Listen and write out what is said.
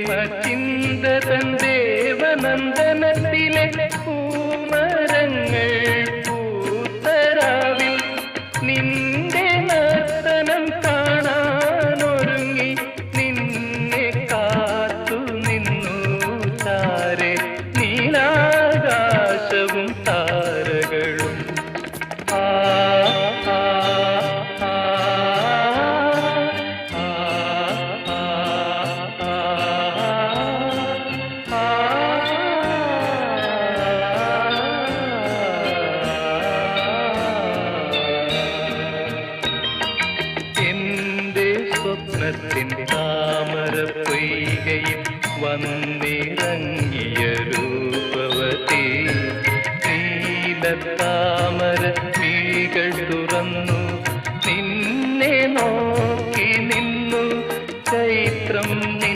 ചിന്തതൻ ദേവനന്ദനത്തിലെ പൂമരങ്ങൾ പൂത്തരാവിൽ നിന്റെ നർത്തനം കാണാനൊരുങ്ങി നിന്നെ കാത്തു നിന്നു താരെ നീലാകാശവും താരകളും. ആ ആ ആ എന്റെ സ്വപ്നത്തിൻ താമര പൊയ്കയിൽ വന്നിറങ്ങി